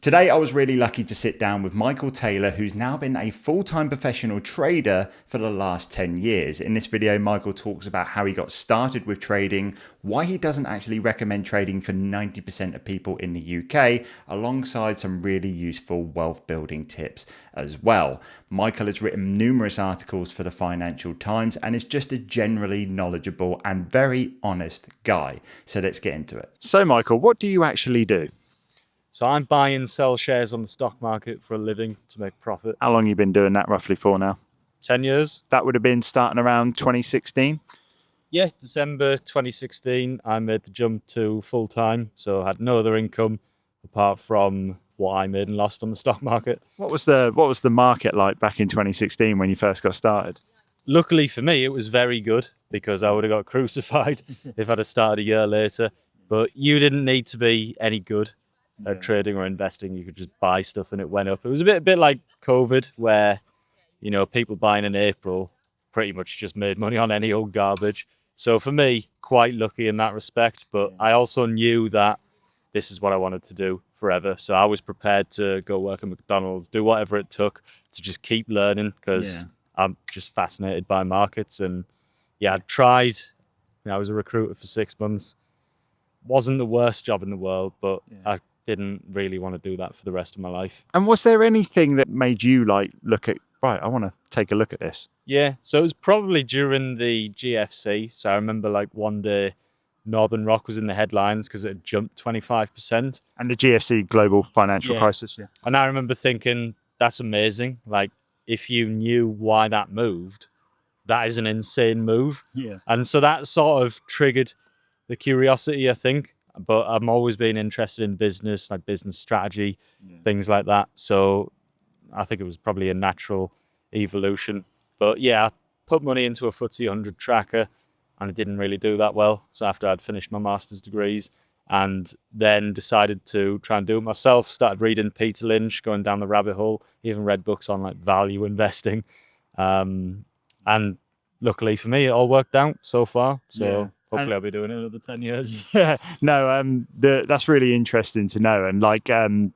Today, I was really lucky to sit down with Michael Taylor, who's now been a full-time professional trader for the last 10 years. In this video, Michael talks about how he got started with trading, why he doesn't actually recommend trading for 90% of people in the UK, alongside some really useful wealth building tips as well. Michael has written numerous articles for the Financial Times and is just a generally knowledgeable and very honest guy. So let's get into it. So Michael, what do you actually do? So I buy and sell shares on the stock market for a living to make profit. How long have you been doing that roughly for now? 10 years. That would have been starting around 2016? Yeah, December 2016, I made the jump to full-time. So I had no other income apart from what I made and lost on the stock market. What was the market like back in 2016 when you first got started? Luckily for me, it was very good because I would have got crucified if I'd have started a year later. But you didn't need to be any good at trading or investing. You could just buy stuff and it went up. It was a bit like COVID, where people buying in April pretty much just made money on any old garbage. So for me, quite lucky in that respect. But I also knew that this is what I wanted to do forever. So I was prepared to go work at McDonald's, do whatever it took to just keep learning, because I'm just fascinated by markets. And I tried. I was a recruiter for 6 months. Wasn't the worst job in the world, but I didn't really want to do that for the rest of my life. And was there anything that made you look at, right, I want to take a look at this? Yeah, so it was probably during the GFC. So I remember one day Northern Rock was in the headlines because it had jumped 25%. And the GFC, global financial crisis, And I remember thinking, that's amazing. If you knew why that moved, that is an insane move. Yeah. And so that sort of triggered the curiosity, I think. But I've always been interested in business, like business strategy, things like that. So I think it was probably a natural evolution. But I put money into a FTSE 100 tracker and it didn't really do that well. So after I'd finished my master's degrees, and then decided to try and do it myself, started reading Peter Lynch, going down the rabbit hole, even read books on value investing. And luckily for me, it all worked out so far. So hopefully I'll be doing it another 10 years. Yeah, no, that's really interesting to know. And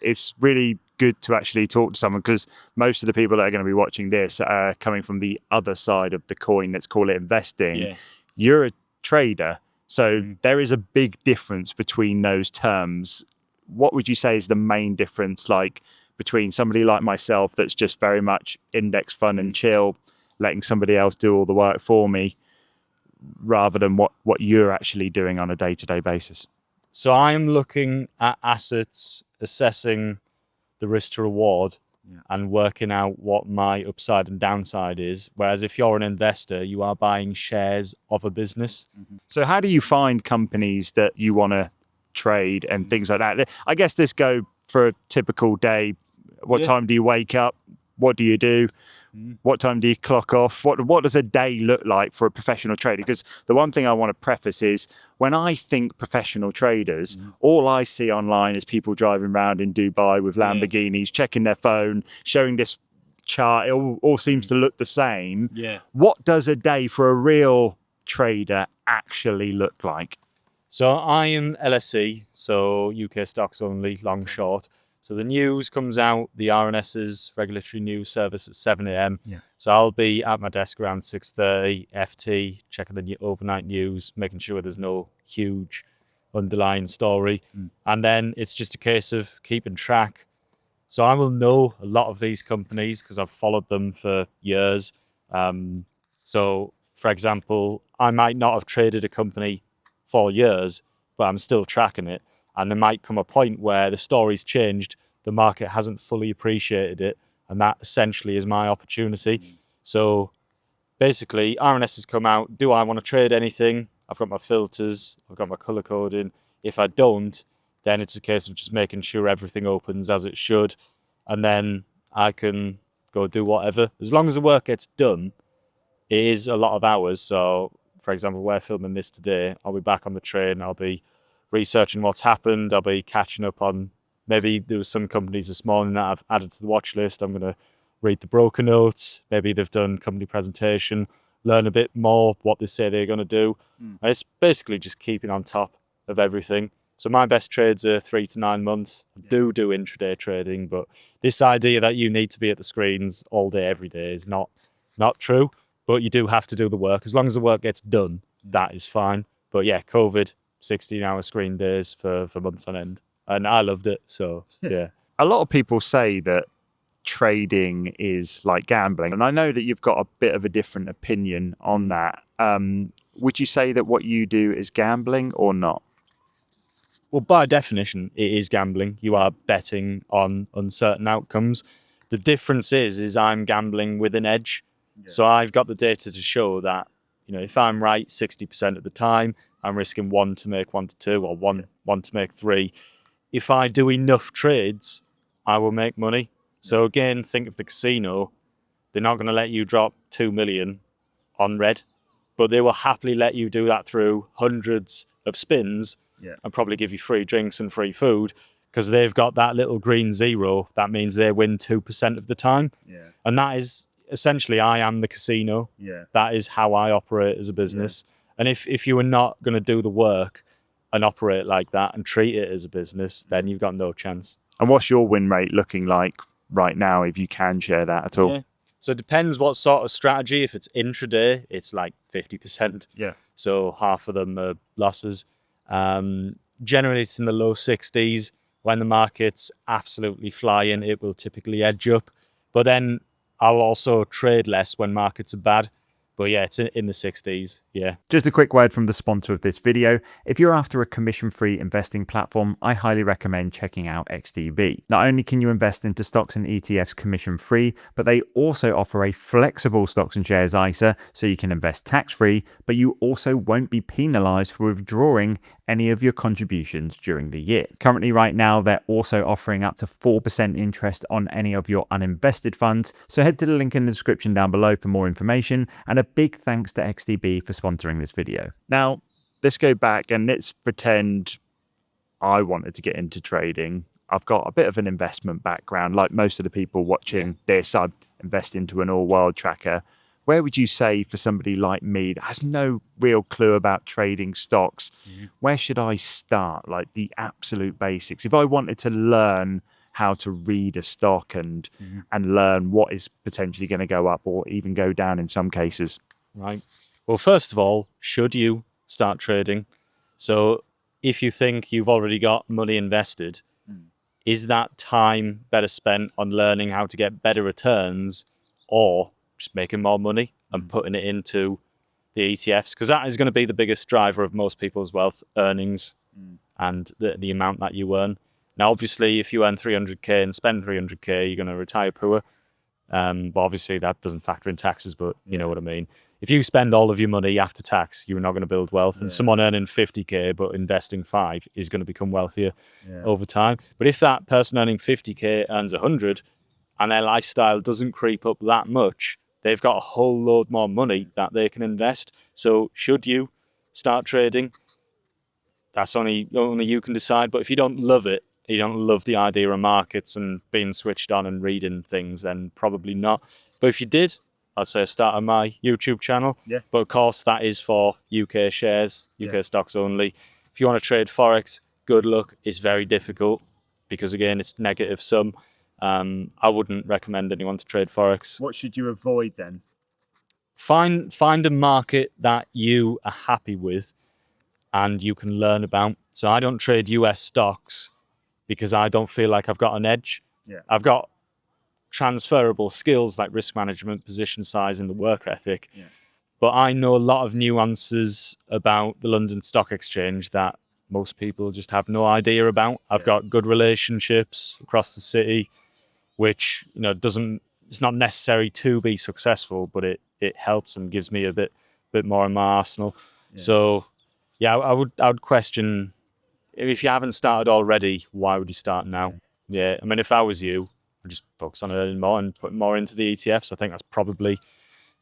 it's really good to actually talk to someone, because most of the people that are going to be watching this are coming from the other side of the coin. Let's call it investing. Yeah. You're a trader. So there is a big difference between those terms. What would you say is the main difference, between somebody like myself that's just very much index fund and chill, letting somebody else do all the work for me, rather than what you're actually doing on a day-to-day basis? So I'm looking at assets, assessing the risk to reward, and working out what my upside and downside is. Whereas if you're an investor, you are buying shares of a business. So how do you find companies that you want to trade and things like that? I guess this go for a typical day. What time do you wake up? What do you do? What time do you clock off? What does a day look like for a professional trader? Because the one thing I want to preface is, when I think professional traders, all I see online is people driving around in Dubai with Lamborghinis, checking their phone, showing this chart. It all seems to look the same. Yeah. What does a day for a real trader actually look like? So I am LSE, so UK stocks only, long short. So the news comes out, the RNS's regulatory news service at 7 a.m. So I'll be at my desk around 6:30, FT, checking the overnight news, making sure there's no huge underlying story. And then it's just a case of keeping track. So I will know a lot of these companies because I've followed them for years. So, for example, I might not have traded a company for years, but I'm still tracking it. And there might come a point where the story's changed, the market hasn't fully appreciated it, and that essentially is my opportunity. So basically, RNS has come out. Do I want to trade anything? I've got my filters, I've got my color coding. If I don't, then it's a case of just making sure everything opens as it should, and then I can go do whatever. As long as the work gets done, it is a lot of hours. So, for example, we're filming this today. I'll be back on the train. I'll be researching what's happened. I'll be catching up on, maybe there was some companies this morning that I've added to the watch list. I'm going to read the broker notes. Maybe they've done company presentation, learn a bit more what they say they're going to do. And it's basically just keeping on top of everything. So my best trades are 3 to 9 months. I do intraday trading, but this idea that you need to be at the screens all day, every day is not true. But you do have to do the work. As long as the work gets done, that is fine. But yeah, COVID, 16-hour screen days for months on end. And I loved it, so yeah. A lot of people say that trading is like gambling, and I know that you've got a bit of a different opinion on that. Would you say that what you do is gambling or not? Well, by definition, it is gambling. You are betting on uncertain outcomes. The difference is I'm gambling with an edge. Yeah. So I've got the data to show that, if I'm right 60% of the time, I'm risking 1 to make 1 to 2 or one to make 3. If I do enough trades, I will make money. So again, think of the casino. They're not going to let you drop 2 million on red, but they will happily let you do that through hundreds of spins and probably give you free drinks and free food because they've got that little green zero. That means they win 2% of the time. Yeah. And that is essentially, I am the casino. Yeah. That is how I operate as a business. Yeah. And if you are not going to do the work and operate like that and treat it as a business, then you've got no chance. And what's your win rate looking like right now, if you can share that at all? Yeah. So it depends what sort of strategy. If it's intraday, it's like 50%. Yeah. So half of them are losses. Generally, it's in the low 60s. When the market's absolutely flying, it will typically edge up. But then I'll also trade less when markets are bad. But yeah, it's in the 60s, yeah. Just a quick word from the sponsor of this video. If you're after a commission-free investing platform, I highly recommend checking out XTB. Not only can you invest into stocks and ETFs commission-free, but they also offer a flexible stocks and shares ISA, so you can invest tax-free, but you also won't be penalized for withdrawing any of your contributions during the year. Currently, right now, they're also offering up to 4% interest on any of your uninvested funds. So head to the link in the description down below for more information. And a big thanks to XTB for sponsoring this video. Now, let's go back and let's pretend I wanted to get into trading. I've got a bit of an investment background. Like most of the people watching this, I invest into an all-world tracker. Where would you say for somebody like me that has no real clue about trading stocks, where should I start? Like the absolute basics. If I wanted to learn how to read a stock and learn what is potentially going to go up or even go down in some cases. Right. Well, first of all, should you start trading? So if you think you've already got money invested, is that time better spent on learning how to get better returns or just making more money and putting it into the ETFs? Because that is going to be the biggest driver of most people's wealth earnings and the amount that you earn. Now, obviously, if you earn 300k and spend 300k, you're going to retire poor. But obviously, that doesn't factor in taxes, but you know what I mean. If you spend all of your money after tax, you're not going to build wealth. And someone earning 50k but investing 5 is going to become wealthier over time. But if that person earning 50k earns 100 and their lifestyle doesn't creep up that much, they've got a whole load more money that they can invest. So should you start trading? That's only you can decide. But if you don't love it, you don't love the idea of markets and being switched on and reading things, then probably not. But if you did, I'd say start on my YouTube channel. Yeah. But of course, that is for UK shares, UK stocks only. If you want to trade Forex, good luck. It's very difficult because, again, it's negative sum. I wouldn't recommend anyone to trade Forex. What should you avoid then? Find a market that you are happy with and you can learn about. So I don't trade US stocks because I don't feel like I've got an edge. Yeah. I've got transferable skills like risk management, position size, and the work ethic. Yeah. But I know a lot of nuances about the London Stock Exchange that most people just have no idea about. I've got good relationships across the city, which it's not necessary to be successful, but it helps and gives me a bit more in my arsenal. Yeah. So yeah, I would question, if you haven't started already, why would you start now? Yeah, I mean, if I was you, I'd just focus on earning more and putting more into the ETFs. I think that's probably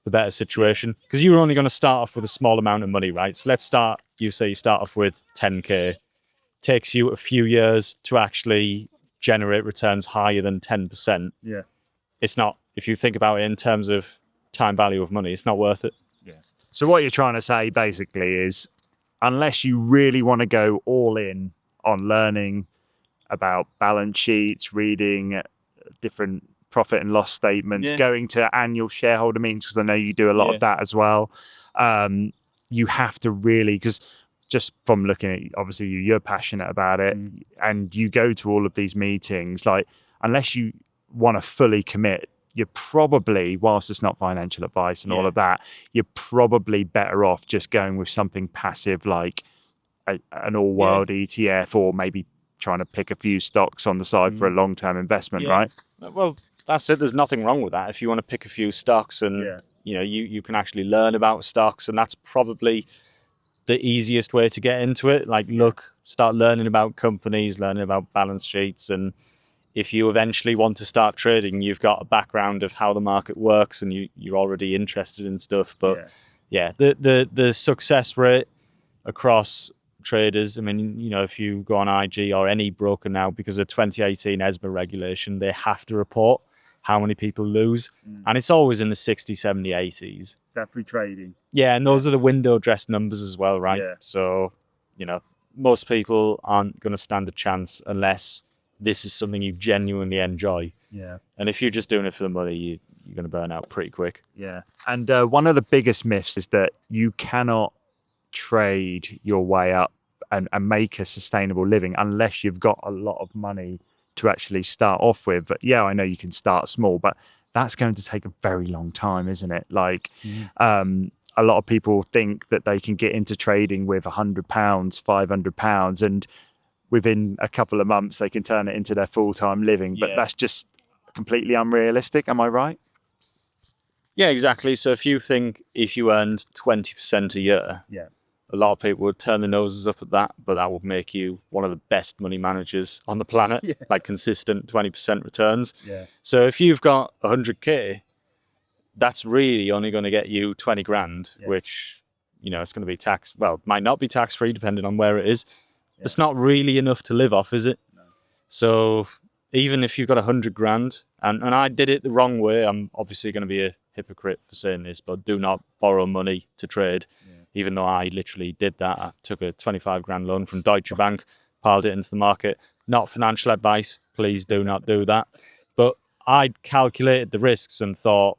the better situation, because you're only going to start off with a small amount of money, right? So let's start, you start off with 10k. Takes you a few years to actually generate returns higher than 10%. Yeah. It's not, if you think about it in terms of time value of money, it's not worth it. Yeah. So what you're trying to say basically is, unless you really want to go all in on learning about balance sheets, reading different profit and loss statements, going to annual shareholder meetings, because I know you do a lot of that as well. You have to really, because just from looking at, obviously you're passionate about it, and you go to all of these meetings, like, unless you want to fully commit, you're probably, whilst it's not financial advice and all of that, you're probably better off just going with something passive like an all-world ETF, or maybe trying to pick a few stocks on the side for a long-term investment, right? Well, that's it. There's nothing wrong with that. If you want to pick a few stocks and you can actually learn about stocks, and that's probably the easiest way to get into it. Like, start learning about companies, learning about balance sheets, and if you eventually want to start trading, you've got a background of how the market works, and you're already interested in stuff. But the success rate across traders, I mean, if you go on IG or any broker now, because of 2018 ESMA regulation, they have to report how many people lose, and it's always in the 60, 70, 80s. That free trading. Yeah, and those are the window dress numbers as well, right? Yeah. So, most people aren't going to stand a chance unless this is something you genuinely enjoy. Yeah. And if you're just doing it for the money, you're going to burn out pretty quick. Yeah. And one of the biggest myths is that you cannot trade your way up and make a sustainable living unless you've got a lot of money to actually start off with. But yeah, I know you can start small, but that's going to take a very long time, isn't it? Like, a lot of people think that they can get into trading with £100, £500, and within a couple of months they can turn it into their full-time living. But that's just completely unrealistic. Am I right? Yeah, exactly. So if you think if you earned 20% a year, a lot of people would turn their noses up at that, but that would make you one of the best money managers on the planet, like consistent 20% returns. Yeah. So if you've got 100K, that's really only going to get you 20 grand, which, it's going to be might not be tax-free depending on where it is. Yeah. It's not really enough to live off, is it? No. So even if you've got 100 grand, and I did it the wrong way, I'm obviously going to be a hypocrite for saying this, but do not borrow money to trade. Yeah. Even though I literally did that. I took a 25 grand loan from Deutsche Bank, piled it into the market. Not financial advice. Please do not do that. But I calculated the risks and thought,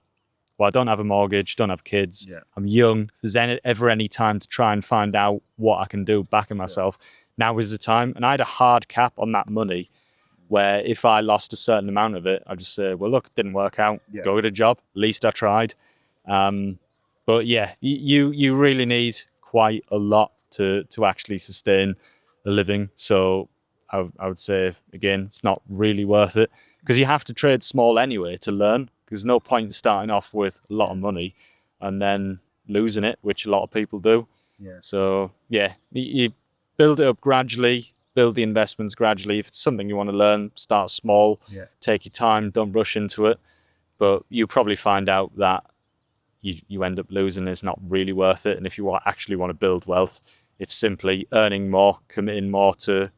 well, I don't have a mortgage, don't have kids. Yeah. I'm young. If there's ever any time to try and find out what I can do back in myself, now is the time. And I had a hard cap on that money where if I lost a certain amount of it, I'd just say, well, look, it didn't work out. Yeah. Go get a job. At least I tried. But yeah, you really need quite a lot to actually sustain a living. So I would say, again, it's not really worth it, because you have to trade small anyway to learn. There's no point starting off with a lot of money and then losing it, which a lot of people do. Yeah. So yeah, you build it up gradually, build the investments gradually. If it's something you want to learn, start small, take your time, don't rush into it. But you probably find out that you end up losing. It's not really worth it. And if you actually want to build wealth, it's simply earning more, committing more to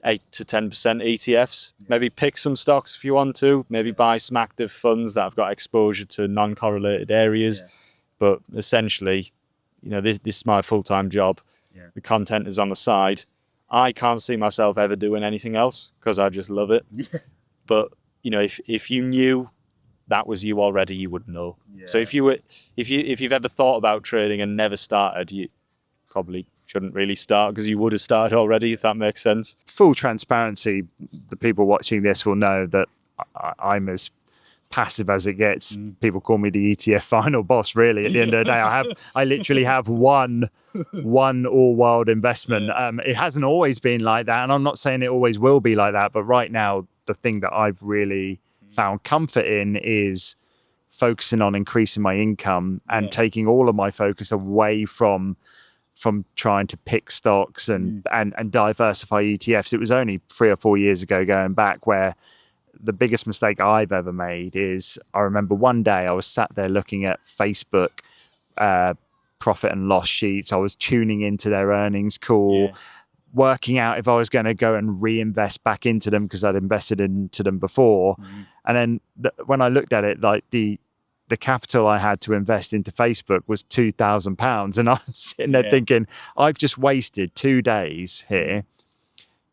8 to 10% ETFs. Maybe pick some stocks if you want to. Maybe buy some active funds that have got exposure to non-correlated areas. Yeah. But essentially, this is my full-time job. Yeah. The content is on the side. I can't see myself ever doing anything else because I just love it. Yeah. But if you knew that was you already, you would know. Yeah. So if you've ever thought about trading and never started, you probably shouldn't really start, because you would have started already, if that makes sense. Full transparency, the people watching this will know that I'm as passive as it gets. People call me the ETF final boss, really. At the end of the day, I literally have one all-world investment. It hasn't always been like that, and I'm not saying it always will be like that, but right now, the thing that I've really found comfort in is focusing on increasing my income and taking all of my focus away from trying to pick stocks and diversify ETFs. It was only 3 or 4 years ago, going back, where the biggest mistake I've ever made is, I remember one day I was sat there looking at Facebook profit and loss sheets. I was tuning into their earnings call, working out if I was going to go and reinvest back into them because I'd invested into them before. And then when I looked at it, like the capital I had to invest into Facebook was £2,000. And I was sitting there thinking, I've just wasted 2 days here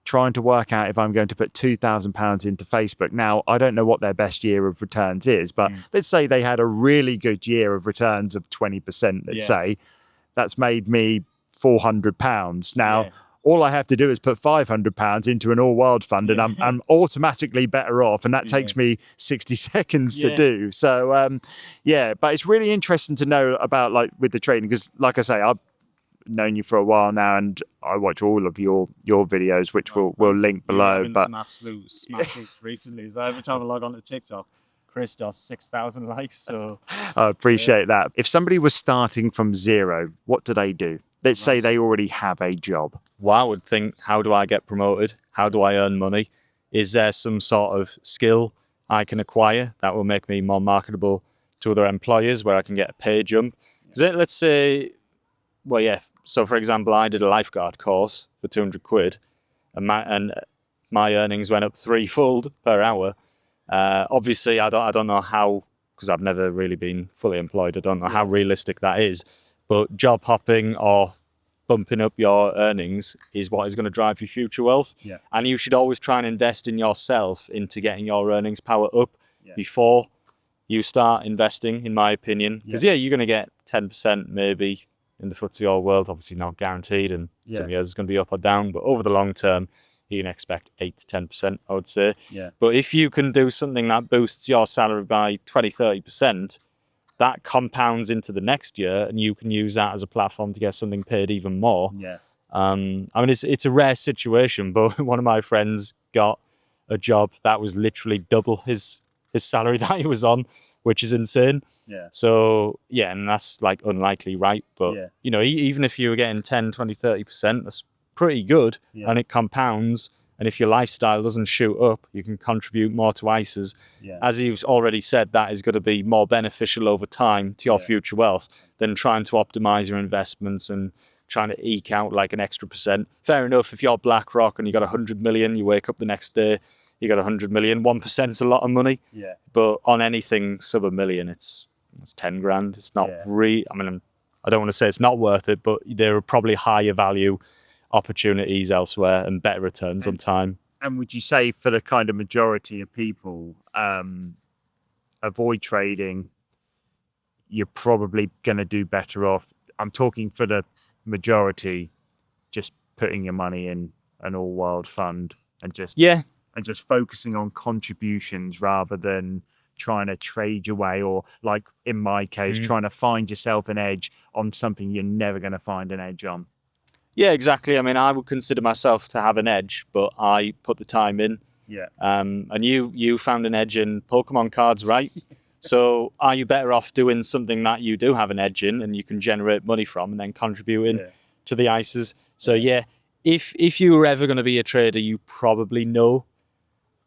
trying to work out if I'm going to put £2,000 into Facebook. Now, I don't know what their best year of returns is, but let's say they had a really good year of returns of 20%, let's say. That's made me £400. Now, all I have to do is put £500 into an all-world fund, and I'm automatically better off, and that takes me 60 seconds to do. So, but it's really interesting to know about, like, with the trading, because, like I say, I've known you for a while now, and I watch all of your videos, which we'll link below. But some absolute smashes recently. So every time I log on to TikTok, Chris does 6,000 likes. So I appreciate that. If somebody was starting from zero, what do they do? Let's say they already have a job. Well, I would think, how do I get promoted? How do I earn money? Is there some sort of skill I can acquire that will make me more marketable to other employers, where I can get a pay jump? Let's say, so for example, I did a lifeguard course for 200 quid, and my earnings went up threefold per hour. Obviously, I don't know how, because I've never really been fully employed. I don't know how realistic that is. But job hopping or bumping up your earnings is what is going to drive your future wealth. And you should always try and invest in yourself into getting your earnings power up before you start investing, in my opinion. Because you're going to get 10% maybe in the FTSE All World, obviously not guaranteed, and some years it's going to be up or down. But over the long term, you can expect 8 to 10%, I would say. But if you can do something that boosts your salary by 20, 30%, that compounds into the next year, and you can use that as a platform to get something paid even more. I mean, it's a rare situation, but one of my friends got a job that was literally double his salary that he was on, which is insane. So, and that's like unlikely, right? But, you know, even if you were getting 10, 20, 30%, that's pretty good, and it compounds. And if your lifestyle doesn't shoot up, you can contribute more to ISAs. As you've already said, that is going to be more beneficial over time to your future wealth than trying to optimize your investments and trying to eke out like an extra percent. Fair enough, if you're BlackRock and you got 100 million, you wake up the next day, you got 100 million, 1%'s a lot of money. But on anything sub $1 million, it's 10 grand. It's not I mean, I don't want to say it's not worth it, but there are probably higher value opportunities elsewhere and better returns on time. And would you say, for the kind of majority of people, avoid trading, you're probably going to do better off? I'm talking for the majority, just putting your money in an all-world fund and just focusing on contributions rather than trying to trade your way, or, like in my case, trying to find yourself an edge on something you're never going to find an edge on. Yeah, exactly. I mean, I would consider myself to have an edge, but I put the time in. And you found an edge in Pokemon cards, right? So are you better off doing something that you do have an edge in and you can generate money from, and then contributing to the ISAs? So if you were ever going to be a trader, you probably know.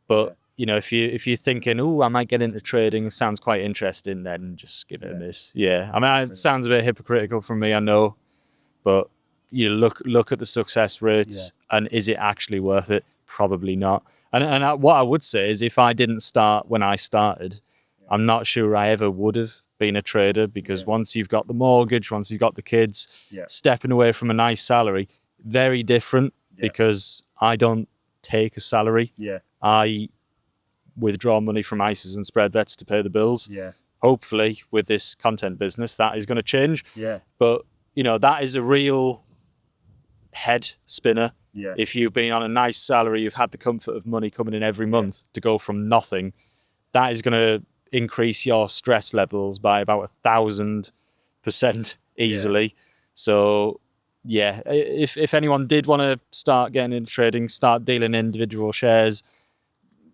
But you know, if you're thinking, oh, I might get into trading, it sounds quite interesting, then just give it a miss. I mean, it sounds a bit hypocritical from me, I know, but you look at the success rates, and is it actually worth it? Probably not. And what I would say is, if I didn't start when I started, I'm not sure I ever would have been a trader, because once you've got the mortgage, once you've got the kids, stepping away from a nice salary, very different, because I don't take a salary. I withdraw money from ISAs and spread bets to pay the bills. Hopefully, with this content business, that is going to change. But, you know, that is a real head spinner. If you've been on a nice salary, you've had the comfort of money coming in every month, to go from nothing, that is going to increase your stress levels by about 1,000% easily. So if anyone did want to start getting into trading, start dealing individual shares,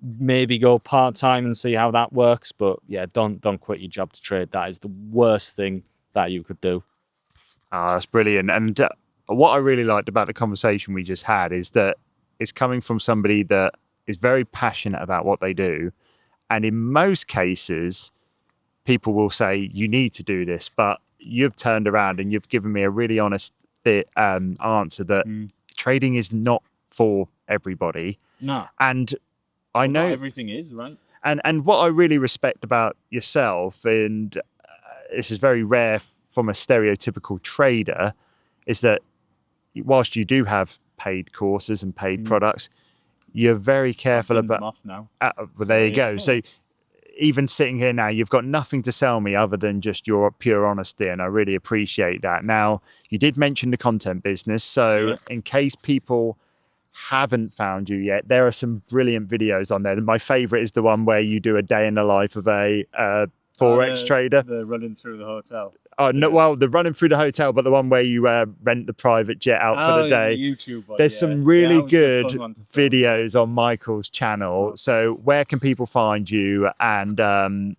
maybe go part-time and see how that works. But don't quit your job to trade. That is the worst thing that you could do. That's brilliant. And what I really liked about the conversation we just had is that it's coming from somebody that is very passionate about what they do. And in most cases, people will say, you need to do this. But you've turned around and you've given me a really honest answer that trading is not for everybody. No. And I know not everything is, right? And what I really respect about yourself, and this is very rare from a stereotypical trader, is that whilst you do have paid courses and paid products. You're very careful I've been about. them off now. Well, there you go. So even sitting here now, you've got nothing to sell me other than just your pure honesty, and I really appreciate that. Now, you did mention the content business, so in case people haven't found you yet, there are some brilliant videos on there. My favorite is the one where you do a day in the life of a Forex trader. The running through the hotel. Oh no! Well, the running through the hotel, but the one where you rent the private jet out for the day. The YouTube one, There's some really good fun one to film. videos on Michael's channel. So where can people find you, and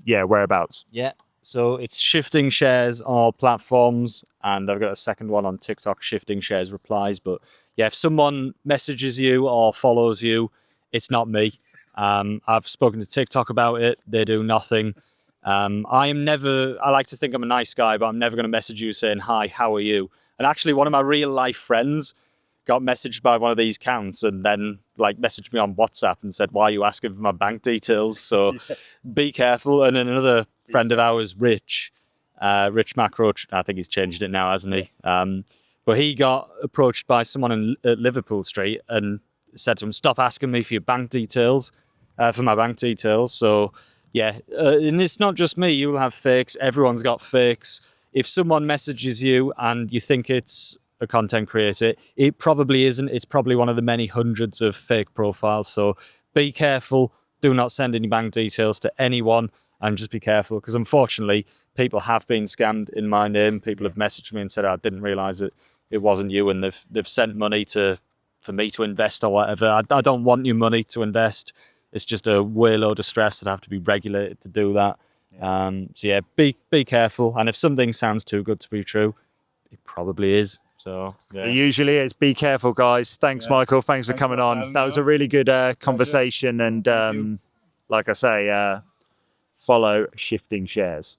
whereabouts? Yeah. So it's Shifting Shares on all platforms, and I've got a second one on TikTok, Shifting Shares Replies. But yeah, if someone messages you or follows you, it's not me. I've spoken to TikTok about it. They do nothing. I like to think I'm a nice guy, but I'm never going to message you saying, hi, how are you? And actually, one of my real life friends got messaged by one of these accounts and then messaged me on WhatsApp and said, why are you asking for my bank details? So be careful. And then another friend of ours, Rich Macro, I think he's changed it now, hasn't he? But he got approached by someone at Liverpool Street and said to him, stop asking me for your bank details, for my bank details. So yeah, and it's not just me. You'll have fakes. Everyone's got fakes. If someone messages you and you think it's a content creator, it probably isn't. It's probably one of the many hundreds of fake profiles. So be careful. Do not send any bank details to anyone, and just be careful, because unfortunately, people have been scammed in my name. People have messaged me and said, I didn't realize it wasn't you, and they've sent money for me to invest or whatever. I don't want your money to invest. It's just a load of stress. I'd have to be regulated to do that. So yeah, be careful. And if something sounds too good to be true, it probably is. So yeah. It usually is. Be careful, guys. Thanks, Michael. Thanks for coming on. That was a really good conversation. And like I say, follow Shifting Shares.